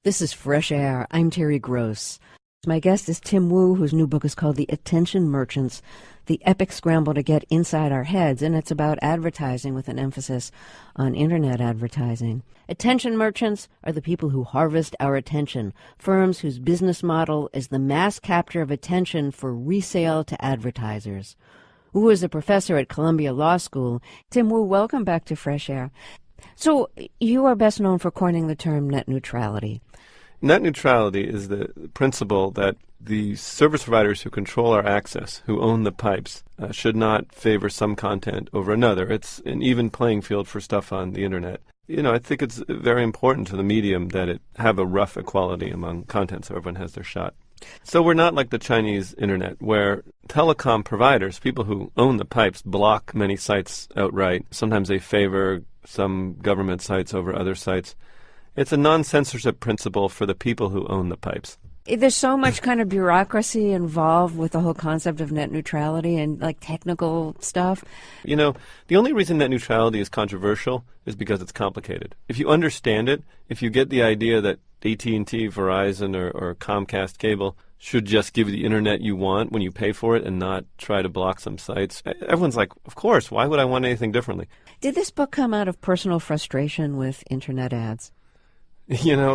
This is Fresh Air. I'm Terry Gross. My guest is Tim Wu, whose new book is called The Attention Merchants, The Epic Scramble to Get Inside Our Heads, and it's about advertising with an emphasis on Internet advertising. Attention merchants are the people who harvest our attention, firms whose business model is the mass capture of attention for resale to advertisers. Wu is a professor at Columbia Law School. Tim Wu, welcome back to Fresh Air. So you are best known for coining the term net neutrality. Net neutrality is the principle that the service providers who control our access, who own the pipes, should not favor some content over another. It's an even playing field for stuff on the Internet. I think it's very important to the medium that it have a rough equality among content so everyone has their shot. So we're not like the Chinese Internet, where telecom providers, people who own the pipes, block many sites outright. Sometimes they favor some government sites over other sites. It's a non-censorship principle for the people who own the pipes. There's so much kind of bureaucracy involved with the whole concept of net neutrality and like technical stuff. The only reason net neutrality is controversial is because it's complicated. If you understand it, if you get the idea that AT&T, Verizon, or Comcast cable should just give you the Internet you want when you pay for it and not try to block some sites, everyone's like, of course, why would I want anything differently? Did this book come out of personal frustration with Internet ads?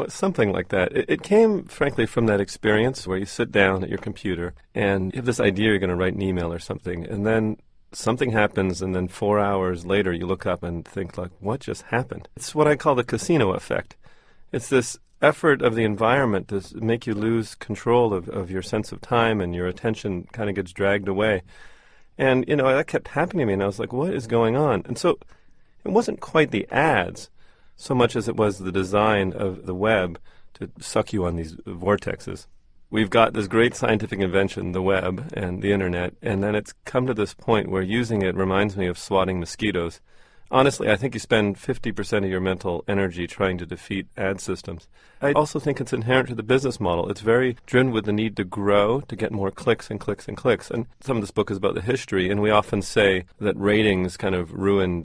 Something like that. It came, frankly, from that experience where you sit down at your computer and you have this idea you're going to write an email or something, and then something happens, and then 4 hours later you look up and think, like, what just happened? It's what I call the casino effect. It's this effort of the environment to make you lose control of your sense of time, and your attention kind of gets dragged away. And, that kept happening to me, and I was like, what is going on? And so it wasn't quite the ads so much as it was the design of the web to suck you on these vortexes. We've got this great scientific invention, the web and the Internet, and then it's come to this point where using it reminds me of swatting mosquitoes. Honestly, I think you spend 50% of your mental energy trying to defeat ad systems. I also think it's inherent to the business model. It's very driven with the need to grow, to get more clicks and clicks and clicks. And some of this book is about the history, and we often say that ratings kind of ruined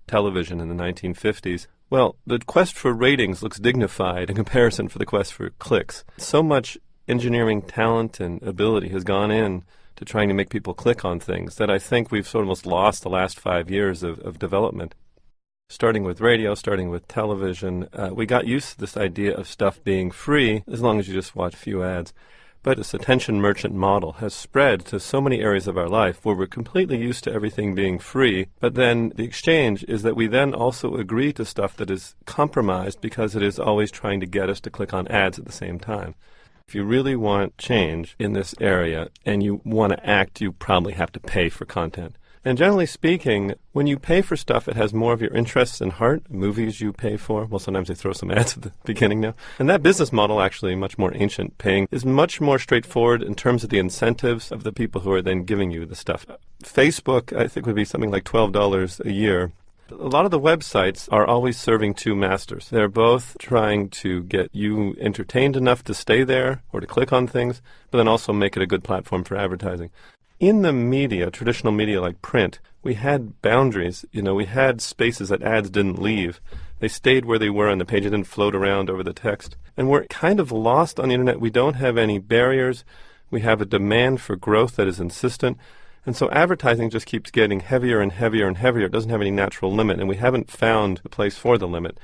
television in the 1950s. Well, the quest for ratings looks dignified in comparison for the quest for clicks. So much engineering talent and ability has gone in to trying to make people click on things that I think we've sort of almost lost the last 5 years of development. Starting with radio, starting with television, we got used to this idea of stuff being free as long as you just watch a few ads. But this attention merchant model has spread to so many areas of our life where we're completely used to everything being free, but then the exchange is that we then also agree to stuff that is compromised because it is always trying to get us to click on ads at the same time. If you really want change in this area and you want to act, you probably have to pay for content. And generally speaking, when you pay for stuff, it has more of your interests in heart. Movies you pay for, well, sometimes they throw some ads at the beginning now. And that business model, actually much more ancient, paying, is much more straightforward in terms of the incentives of the people who are then giving you the stuff. Facebook, I think, would be something like $12 a year. A lot of the websites are always serving two masters. They're both trying to get you entertained enough to stay there or to click on things, but then also make it a good platform for advertising. In the media, traditional media like print, we had boundaries. We had spaces that ads didn't leave. They stayed where they were on the page. It didn't float around over the text. And we're kind of lost on the Internet. We don't have any barriers. We have a demand for growth that is insistent. And so advertising just keeps getting heavier and heavier and heavier. It doesn't have any natural limit, and we haven't found the place for the limit.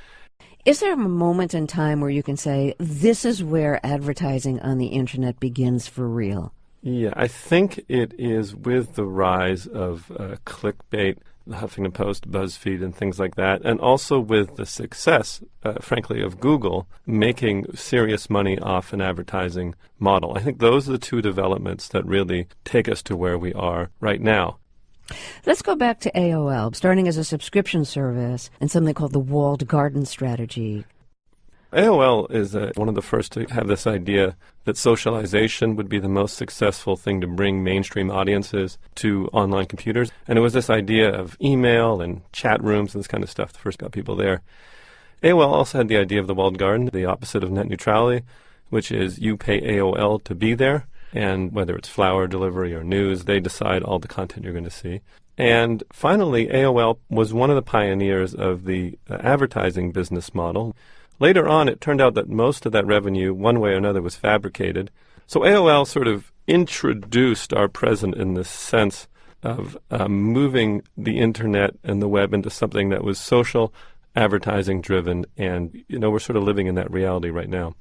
Is there a moment in time where you can say, this is where advertising on the Internet begins for real? Yeah, I think it is with the rise of clickbait, the Huffington Post, BuzzFeed, and things like that, and also with the success, frankly, of Google making serious money off an advertising model. I think those are the two developments that really take us to where we are right now. Let's go back to AOL, starting as a subscription service and something called the walled garden strategy. AOL is one of the first to have this idea that socialization would be the most successful thing to bring mainstream audiences to online computers. And it was this idea of email and chat rooms and this kind of stuff that first got people there. AOL also had the idea of the walled garden, the opposite of net neutrality, which is you pay AOL to be there, and whether it's flower delivery or news, they decide all the content you're going to see. And finally, AOL was one of the pioneers of the advertising business model. Later on, it turned out that most of that revenue, one way or another, was fabricated. So AOL sort of introduced our present in the sense of moving the internet and the web into something that was social, advertising driven, and we're sort of living in that reality right now.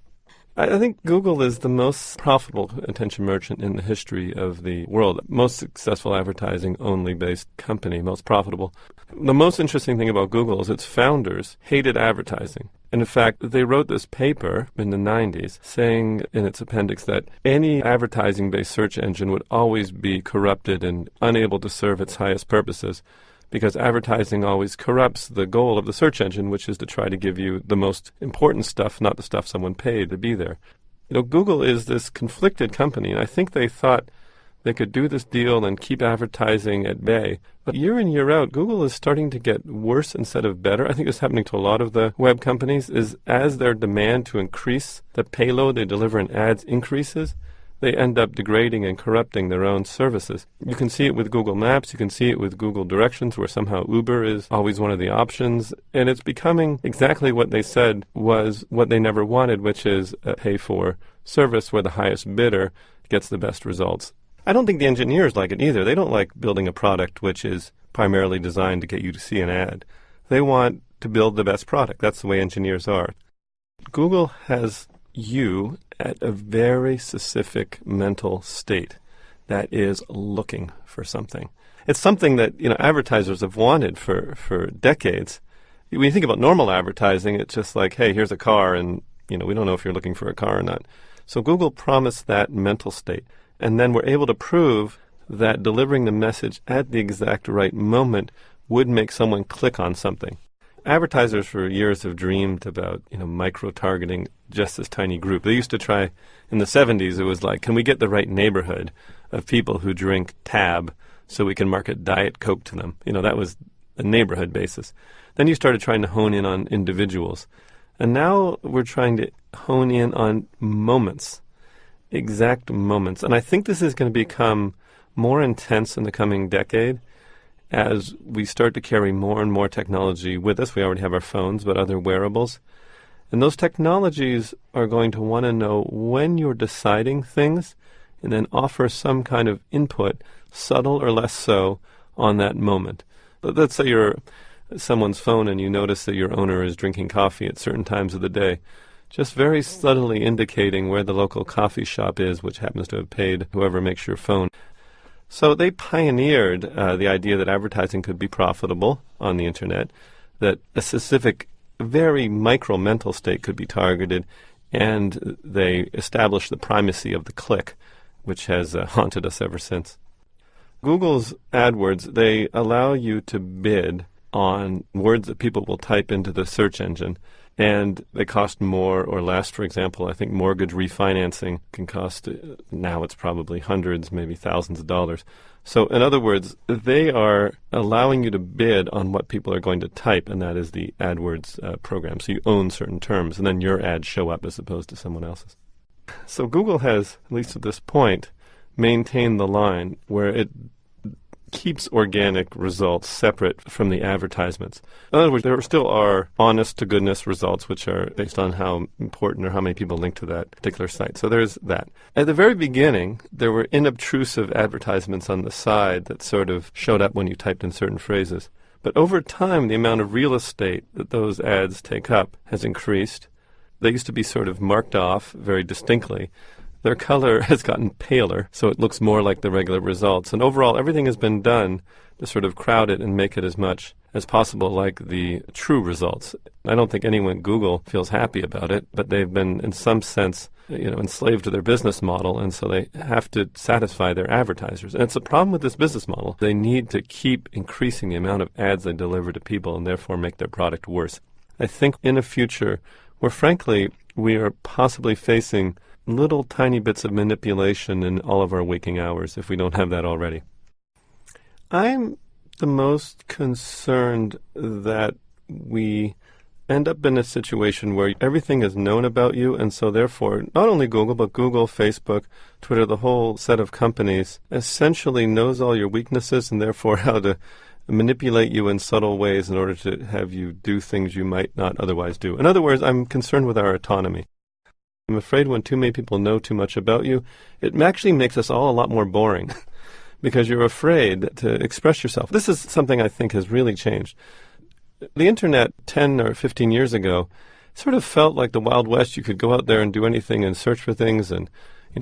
I think Google is the most profitable attention merchant in the history of the world. Most successful advertising-only based company, most profitable. The most interesting thing about Google is its founders hated advertising. And in fact, they wrote this paper in the 90s saying in its appendix that any advertising-based search engine would always be corrupted and unable to serve its highest purposes, because advertising always corrupts the goal of the search engine, which is to try to give you the most important stuff, not the stuff someone paid to be there. Google is this conflicted company, and I think they thought they could do this deal and keep advertising at bay. But year in, year out, Google is starting to get worse instead of better. I think this is happening to a lot of the web companies, is as their demand to increase the payload they deliver in ads increases, they end up degrading and corrupting their own services. You can see it with Google Maps, you can see it with Google Directions, where somehow Uber is always one of the options, and it's becoming exactly what they said was what they never wanted, which is a pay-for service where the highest bidder gets the best results. I don't think the engineers like it either. They don't like building a product which is primarily designed to get you to see an ad. They want to build the best product. That's the way engineers are. Google has you at a very specific mental state that is looking for something. It's something that advertisers have wanted for decades. When you think about normal advertising, it's just like, hey, here's a car, and we don't know if you're looking for a car or not. So Google promised that mental state, and then we're able to prove that delivering the message at the exact right moment would make someone click on something. Advertisers for years have dreamed about, micro-targeting just this tiny group. They used to try, in the 70s, it was like, can we get the right neighborhood of people who drink Tab so we can market Diet Coke to them? That was a neighborhood basis. Then you started trying to hone in on individuals. And now we're trying to hone in on moments, exact moments. And I think this is going to become more intense in the coming decade as we start to carry more and more technology with us. We already have our phones, but other wearables. And those technologies are going to want to know when you're deciding things and then offer some kind of input, subtle or less so, on that moment. Let's say you're someone's phone and you notice that your owner is drinking coffee at certain times of the day, just very subtly indicating where the local coffee shop is, which happens to have paid whoever makes your phone. So they pioneered the idea that advertising could be profitable on the internet, that a specific, very micro mental state could be targeted, and they established the primacy of the click, which has haunted us ever since. Google's AdWords, they allow you to bid on words that people will type into the search engine, and they cost more or less. For example, I think mortgage refinancing can cost, now it's probably hundreds, maybe thousands of dollars. So in other words, they are allowing you to bid on what people are going to type, and that is the AdWords program. So you own certain terms, and then your ads show up as opposed to someone else's. So Google has, at least at this point, maintained the line where it keeps organic results separate from the advertisements. In other words, there still are honest-to-goodness results, which are based on how important or how many people link to that particular site. So there's that. At the very beginning, there were inobtrusive advertisements on the side that sort of showed up when you typed in certain phrases. But over time, the amount of real estate that those ads take up has increased. They used to be sort of marked off very distinctly. Their color has gotten paler, so it looks more like the regular results. And overall, everything has been done to sort of crowd it and make it as much as possible like the true results. I don't think anyone at Google feels happy about it, but they've been, in some sense, enslaved to their business model, and so they have to satisfy their advertisers. And it's a problem with this business model. They need to keep increasing the amount of ads they deliver to people and therefore make their product worse. I think in a future where, frankly, we are possibly facing little tiny bits of manipulation in all of our waking hours, if we don't have that already. I'm the most concerned that we end up in a situation where everything is known about you, and so therefore not only Google, but Google, Facebook, Twitter, the whole set of companies essentially knows all your weaknesses and therefore how to manipulate you in subtle ways in order to have you do things you might not otherwise do. In other words, I'm concerned with our autonomy. I'm afraid when too many people know too much about you, it actually makes us all a lot more boring because you're afraid to express yourself. This is something I think has really changed. The internet 10 or 15 years ago sort of felt like the Wild West. You could go out there and do anything and search for things and,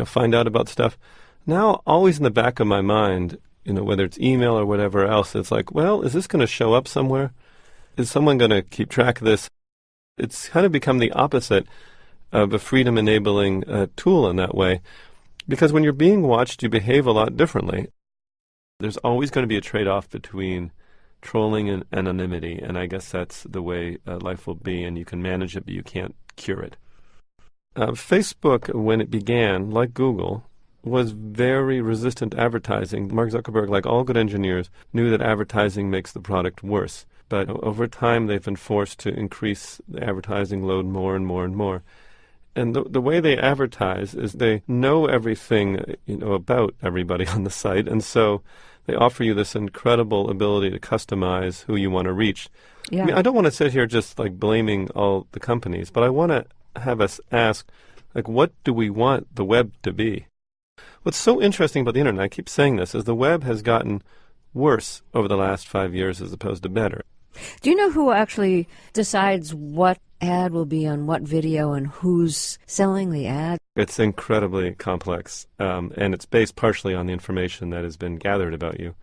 find out about stuff. Now, always in the back of my mind, whether it's email or whatever else, it's like, well, is this going to show up somewhere? Is someone going to keep track of this? It's kind of become the opposite of a freedom-enabling tool in that way. Because when you're being watched, you behave a lot differently. There's always going to be a trade-off between trolling and anonymity, and I guess that's the way life will be, and you can manage it, but you can't cure it. Facebook, when it began, like Google, was very resistant to advertising. Mark Zuckerberg, like all good engineers, knew that advertising makes the product worse. But over time, they've been forced to increase the advertising load more and more and more. And the way they advertise is they know everything, about everybody on the site, and so they offer you this incredible ability to customize who you want to reach. Yeah. I mean, I don't want to sit here just like blaming all the companies, but I want to have us ask, like, what do we want the web to be? What's so interesting about the internet, I keep saying this, is the web has gotten worse over the last 5 years as opposed to better. Do you know who actually decides what ad will be on what video and who's selling the ad? It's incredibly complex, and it's based partially on the information that has been gathered about you.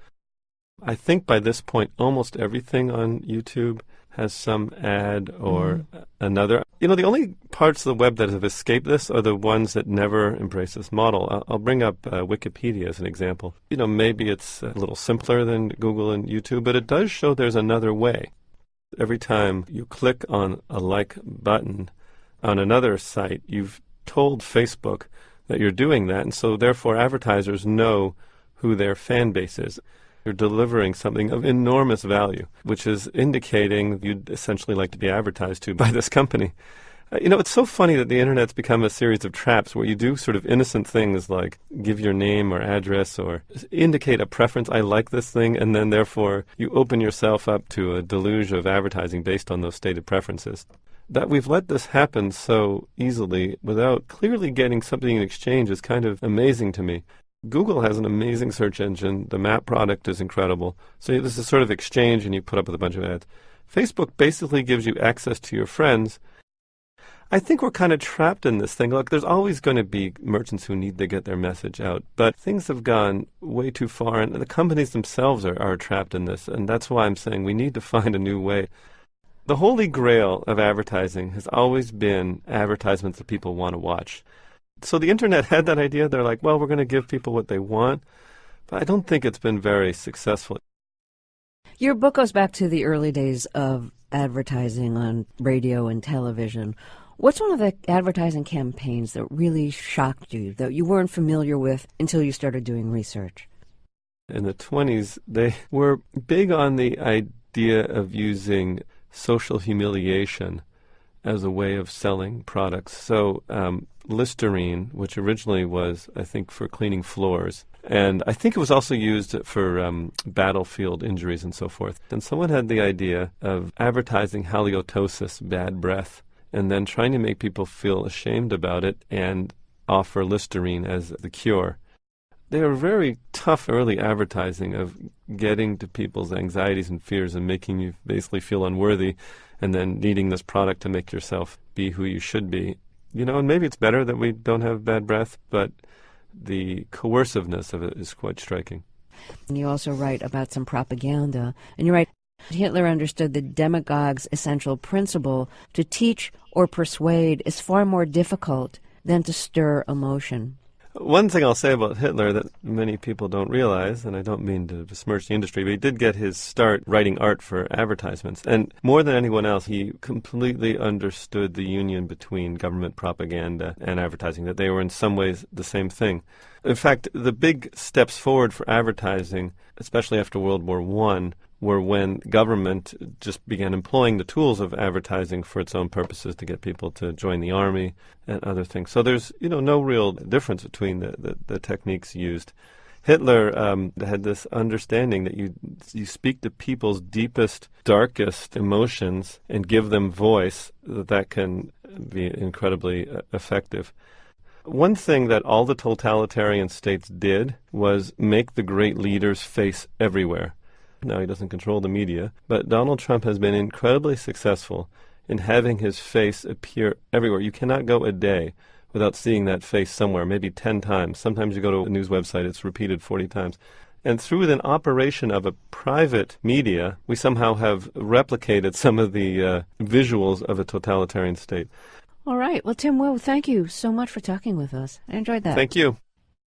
I think by this point, almost everything on YouTube has some ad or another. The only parts of the web that have escaped this are the ones that never embrace this model. I'll bring up Wikipedia as an example. Maybe it's a little simpler than Google and YouTube, but it does show there's another way. Every time you click on a like button on another site, you've told Facebook that you're doing that, and so therefore advertisers know who their fan base is. You're delivering something of enormous value, which is indicating you'd essentially like to be advertised to by this company. It's so funny that the Internet's become a series of traps where you do sort of innocent things like give your name or address or indicate a preference, I like this thing, and then therefore you open yourself up to a deluge of advertising based on those stated preferences. That we've let this happen so easily without clearly getting something in exchange is kind of amazing to me. Google has an amazing search engine. The map product is incredible. So this is sort of exchange and you put up with a bunch of ads. Facebook basically gives you access to your friends. I think we're kind of trapped in this thing. Look, there's always going to be merchants who need to get their message out, but things have gone way too far, and the companies themselves are trapped in this, and that's why I'm saying we need to find a new way. The holy grail of advertising has always been advertisements that people want to watch. So the Internet had that idea. They're like, well, we're going to give people what they want, but I don't think it's been very successful. Your book goes back to the early days of advertising on radio and television. What's one of the advertising campaigns that really shocked you, that you weren't familiar with until you started doing research? In the 20s, they were big on the idea of using social humiliation as a way of selling products. So Listerine, which originally was, I think, for cleaning floors, and I think it was also used for battlefield injuries and so forth. And someone had the idea of advertising halitosis, bad breath, and then trying to make people feel ashamed about it and offer Listerine as the cure. They were very tough early advertising of getting to people's anxieties and fears and making you basically feel unworthy and then needing this product to make yourself be who you should be. And maybe it's better that we don't have bad breath, but the coerciveness of it is quite striking. And you also write about some propaganda, and you write, Hitler understood the demagogue's essential principle: to teach or persuade is far more difficult than to stir emotion. One thing I'll say about Hitler that many people don't realize, and I don't mean to besmirch the industry, but he did get his start writing art for advertisements. And more than anyone else, he completely understood the union between government propaganda and advertising, that they were in some ways the same thing. In fact, the big steps forward for advertising, especially after World War I, were when government just began employing the tools of advertising for its own purposes to get people to join the army and other things. So there's no real difference between the techniques used. Hitler had this understanding that you speak to people's deepest, darkest emotions and give them voice, that can be incredibly effective. One thing that all the totalitarian states did was make the great leaders face everywhere. Now, he doesn't control the media, but Donald Trump has been incredibly successful in having his face appear everywhere. You cannot go a day without seeing that face somewhere, maybe 10 times. Sometimes you go to a news website, it's repeated 40 times. And through an operation of a private media, we somehow have replicated some of the visuals of a totalitarian state. All right. Well, Tim Wu, thank you so much for talking with us. I enjoyed that. Thank you.